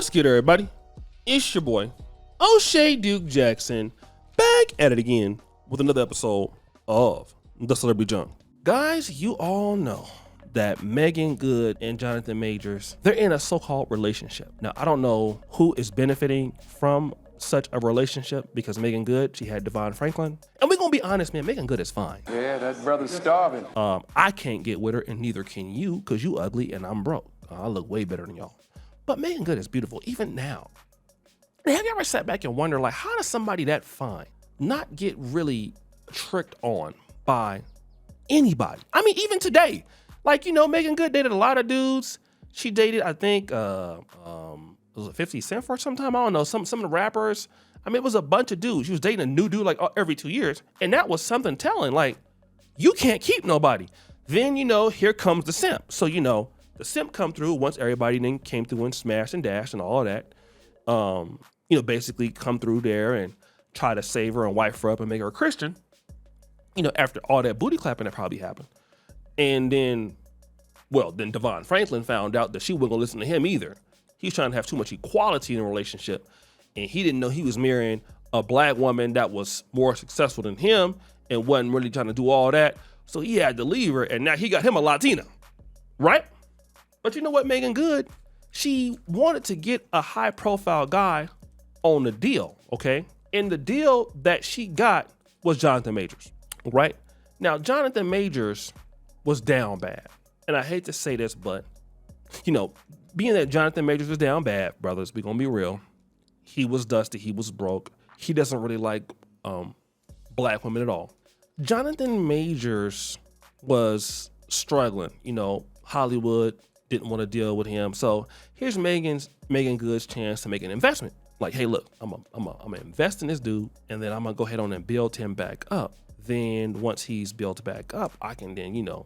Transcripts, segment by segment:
What's good, everybody? It's your boy, O'Shea Duke Jackson, back at it again with another episode of The Celebrity Junk. Guys, you all know that Meagan Good and Jonathan Majors, they're in a so-called relationship. Now, I don't know who is benefiting from such a relationship because Meagan Good, she had Devon Franklin. And we're going to be honest, man, Meagan Good is fine. Yeah, that brother's starving. I can't get with her and neither can you because you ugly and I'm broke. I look way better than y'all. But Meagan Good is beautiful, even now. Have you ever sat back and wonder, like, how does somebody that fine not get really tricked on by anybody? I mean, even today, like, you know, Meagan Good dated a lot of dudes. She dated, I think, was it 50 Cent for some time? I don't know, some of the rappers. I mean, it was a bunch of dudes. She was dating a new dude like every 2 years. And that was something telling, like, you can't keep nobody. Then, you know, here comes the simp. So, you know, the simp come through once everybody then came through and smashed and dashed and all of that. You know, basically come through there and try to save her and wife her up and make her a Christian. You know, after all that booty clapping that probably happened. And then, well, then Devon Franklin found out that she wasn't gonna listen to him either. He's trying to have too much equality in a relationship. And he didn't know he was marrying a black woman that was more successful than him and wasn't really trying to do all that. So he had to leave her and now he got him a Latina, right? But you know what, Meagan Good, she wanted to get a high profile guy on the deal, okay? And the deal that she got was Jonathan Majors, right? Now, Jonathan Majors was down bad. And I hate to say this, but, you know, being that Jonathan Majors was down bad, brothers, we're gonna be real. He was dusty, he was broke. He doesn't really like black women at all. Jonathan Majors was struggling, you know, Hollywood didn't want to deal with him. So here's Meagan Good's chance to make an investment. Like, hey, look, I'm gonna invest in this dude, and then I'm gonna go ahead on and build him back up. Then once he's built back up, I can then, you know,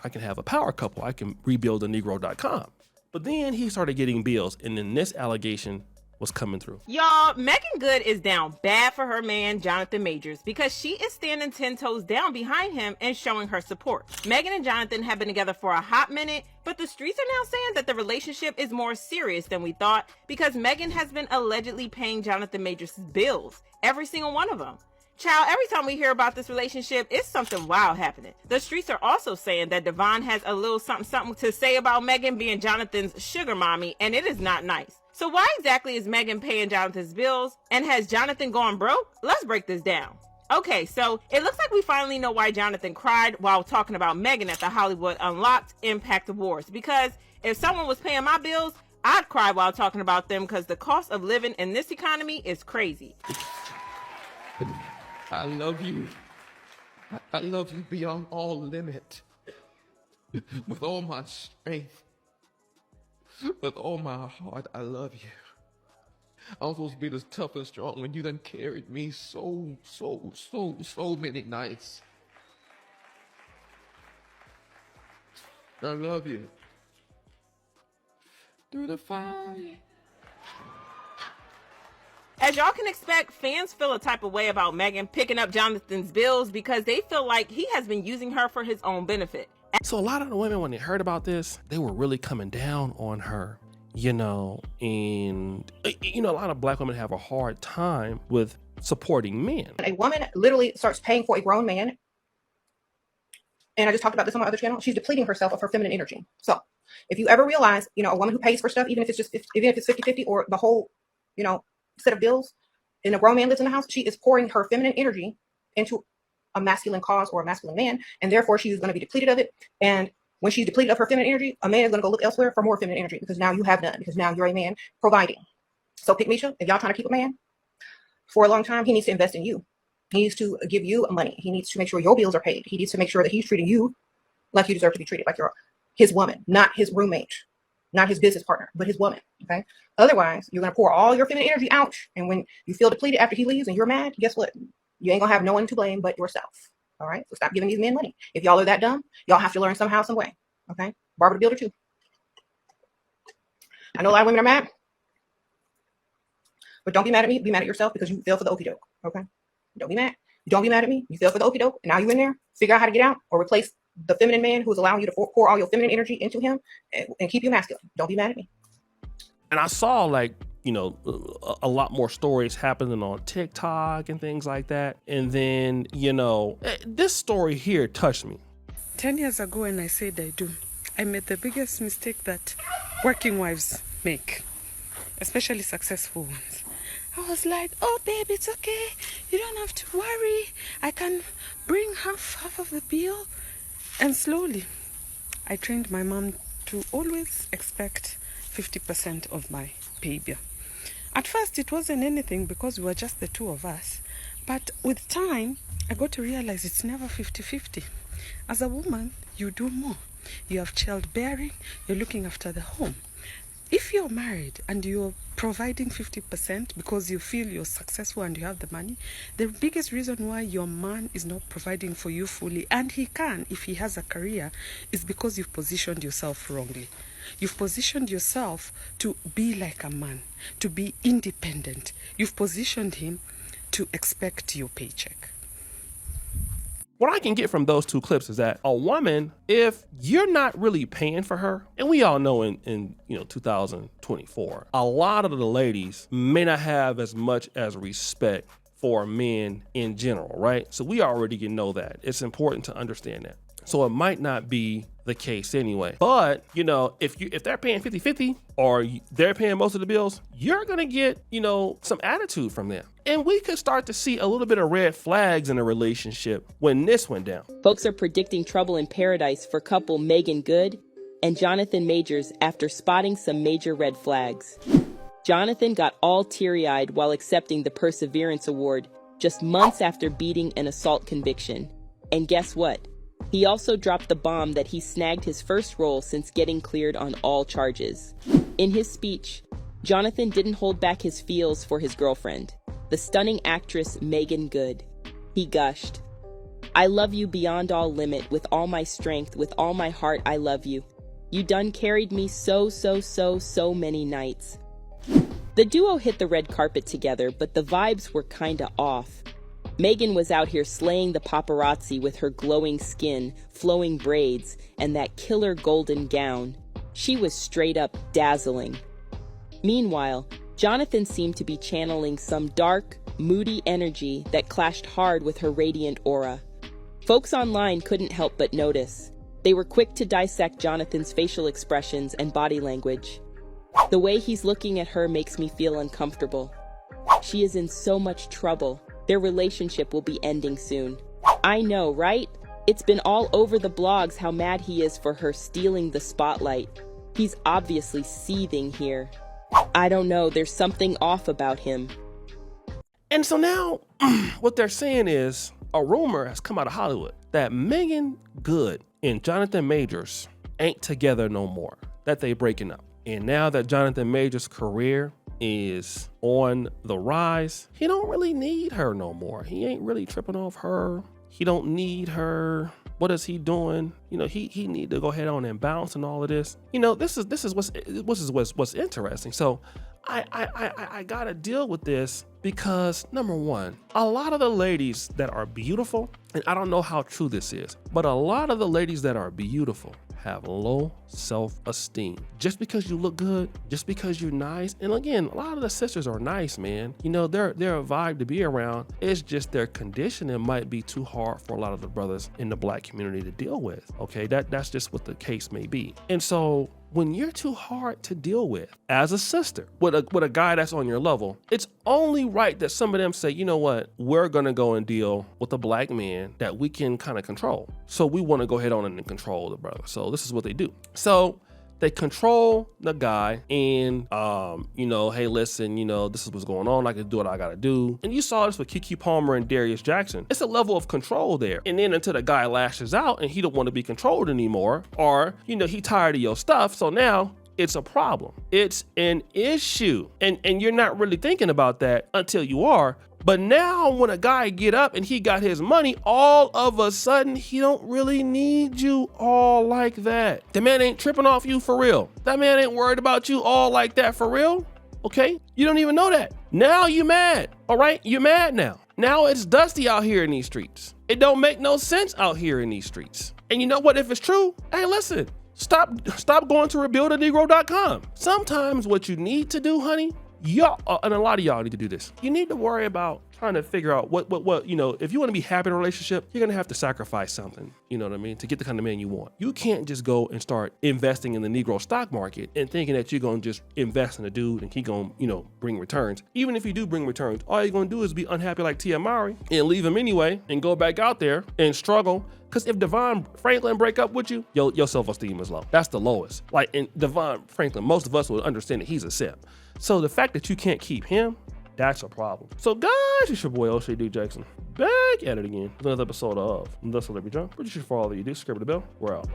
I can have a power couple. I can rebuild Negro.com. But then he started getting bills, and then this allegation was coming through. Y'all, Meagan Good is down bad for her man, Jonathan Majors, because she is standing 10 toes down behind him and showing her support. Meagan and Jonathan have been together for a hot minute, but the streets are now saying that the relationship is more serious than we thought because Meagan has been allegedly paying Jonathan Majors' bills, every single one of them. Child, every time we hear about this relationship, it's something wild happening. The streets are also saying that Devon has a little something to say about Meagan being Jonathan's sugar mommy, and it is not nice. So why exactly is Meagan paying Jonathan's bills? And has Jonathan gone broke? Let's break this down. Okay, so it looks like we finally know why Jonathan cried while talking about Meagan at the Hollywood Unlocked Impact Awards. Because if someone was paying my bills, I'd cry while talking about them because the cost of living in this economy is crazy. I love you. I love you beyond all limit. With all my strength. With all my heart, I love you. I'm supposed to be this tough and strong when you done carried me so many nights. I love you. Through the fire. As y'all can expect, fans feel a type of way about Meagan picking up Jonathan's bills because they feel like he has been using her for his own benefit. So a lot of the women, when they heard about this, they were really coming down on her, you know, and, you know, a lot of black women have a hard time with supporting men. A woman literally starts paying for a grown man, and I just talked about this on my other channel, she's depleting herself of her feminine energy. So if you ever realize, you know, a woman who pays for stuff, even if it's 50-50 or the whole, you know, set of bills, and a grown man lives in the house, she is pouring her feminine energy into a masculine cause or a masculine man, and therefore she's going to be depleted of it. And when she's depleted of her feminine energy, a man is going to go look elsewhere for more feminine energy because now you have none, because now you're a man providing. So pick Misha, if y'all trying to keep a man for a long time, he needs to invest in you. He needs to give you money. He needs to make sure your bills are paid. He needs to make sure that he's treating you like you deserve to be treated, like you're his woman, not his roommate, not his business partner, but his woman. Okay. Otherwise, you're going to pour all your feminine energy out. And when you feel depleted after he leaves and you're mad, guess what? You ain't gonna have no one to blame but yourself. All right. So stop giving these men money. If y'all are that dumb, y'all have to learn somehow, some way. Okay. Barbara the Builder too. I know a lot of women are mad, but don't be mad at me. Be mad at yourself because you fell for the okie doke. Okay. Don't be mad. Don't be mad at me. You fell for the okie doke. And now you in there. Figure out how to get out or replace the feminine man who is allowing you to pour all your feminine energy into him and keep you masculine. Don't be mad at me. And I saw like, you know, a lot more stories happening on TikTok and things like that. And then, you know, this story here touched me. 10 years ago when I said I do, I made the biggest mistake that working wives make, especially successful ones. I was like, oh babe, it's okay. You don't have to worry. I can bring half of the bill. And slowly, I trained my mom to always expect 50% of my pay bill. At first, it wasn't anything because we were just the two of us. But with time, I got to realize it's never 50-50. As a woman, you do more. You have childbearing, you're looking after the home. If you're married and you're providing 50% because you feel you're successful and you have the money, the biggest reason why your man is not providing for you fully, and he can if he has a career, is because you've positioned yourself wrongly. You've positioned yourself to be like a man, to be independent. You've positioned him to expect your paycheck. What I can get from those two clips is that a woman, if you're not really paying for her, and we all know in 2024, a lot of the ladies may not have as much as respect for men in general, right? So we already can know that. It's important to understand that. So it might not be the case anyway. But, you know, if they're paying 50-50 or they're paying most of the bills, you're going to get, you know, some attitude from them. And we could start to see a little bit of red flags in a relationship when this went down. Folks are predicting trouble in paradise for couple Meagan Good and Jonathan Majors after spotting some major red flags. Jonathan got all teary-eyed while accepting the Perseverance Award just months after beating an assault conviction. And guess what? He also dropped the bomb that he snagged his first role since getting cleared on all charges. In his speech, Jonathan didn't hold back his feels for his girlfriend, the stunning actress Meagan Good. He gushed, "I love you beyond all limit, with all my strength, with all my heart I love you. You done carried me so many nights." The duo hit the red carpet together, but the vibes were kinda off. Meagan was out here slaying the paparazzi with her glowing skin, flowing braids, and that killer golden gown. She was straight up dazzling. Meanwhile, Jonathan seemed to be channeling some dark, moody energy that clashed hard with her radiant aura. Folks online couldn't help but notice. They were quick to dissect Jonathan's facial expressions and body language. The way he's looking at her makes me feel uncomfortable. She is in so much trouble. Their relationship will be ending soon. I know, right? It's been all over the blogs how mad he is for her stealing the spotlight. He's obviously seething here. I don't know, there's something off about him. And so now what they're saying is a rumor has come out of Hollywood that Meagan Good and Jonathan Majors ain't together no more, that they breaking up. And now that Jonathan Majors' career is on the rise, he don't really need her no more. He ain't really tripping off her. He don't need her. What is he doing? You know, he need to go ahead on and bounce and all of this. You know, this is what's interesting. So I gotta deal with this because number one, a lot of the ladies that are beautiful, and I don't know how true this is, but a lot of the ladies that are beautiful have low self-esteem. Just because you look good, just because you're nice, and again, a lot of the sisters are nice, man. You know, they're a vibe to be around. It's just their conditioning might be too hard for a lot of the brothers in the black community to deal with. Okay, that's just what the case may be. And so when you're too hard to deal with as a sister with a guy that's on your level, it's only right that some of them say, you know what, we're gonna go and deal with a black man that we can kind of control. So we want to go ahead on and control the brother. So this is what they do. So they control the guy and, you know, hey, listen, you know, this is what's going on. I can do what I got to do. And you saw this with Keke Palmer and Darius Jackson. It's a level of control there. And then until the guy lashes out and he don't want to be controlled anymore, or, you know, he tired of your stuff. So now it's a problem. It's an issue. And you're not really thinking about that until you are. But now when a guy get up and he got his money, all of a sudden he don't really need you all like that. The man ain't tripping off you for real. That man ain't worried about you all like that for real. Okay? You don't even know that. Now you mad. All right? You're mad now. Now it's dusty out here in these streets. It don't make no sense out here in these streets. And you know what? If it's true, hey, listen, Stop going to rebuildanegro.com. Sometimes what you need to do, honey, y'all, and a lot of y'all need to do this. You need to worry about trying to figure out what, if you want to be happy in a relationship, you're going to have to sacrifice something, you know what I mean, to get the kind of man you want. You can't just go and start investing in the Negro stock market and thinking that you're going to just invest in a dude and he going to, bring returns. Even if you do bring returns, all you're going to do is be unhappy like Tia Mowry and leave him anyway and go back out there and struggle. Because if Devon Franklin break up with you, your self-esteem is low. That's the lowest. Like, in Devon Franklin, most of us will understand that he's a simp. So the fact that you can't keep him, that's a problem. So guys, it's your boy O'Shea D. Jackson. Back at it again with another episode of The Celebrity Junk. What you should follow you do, subscribe to the bell. We're out.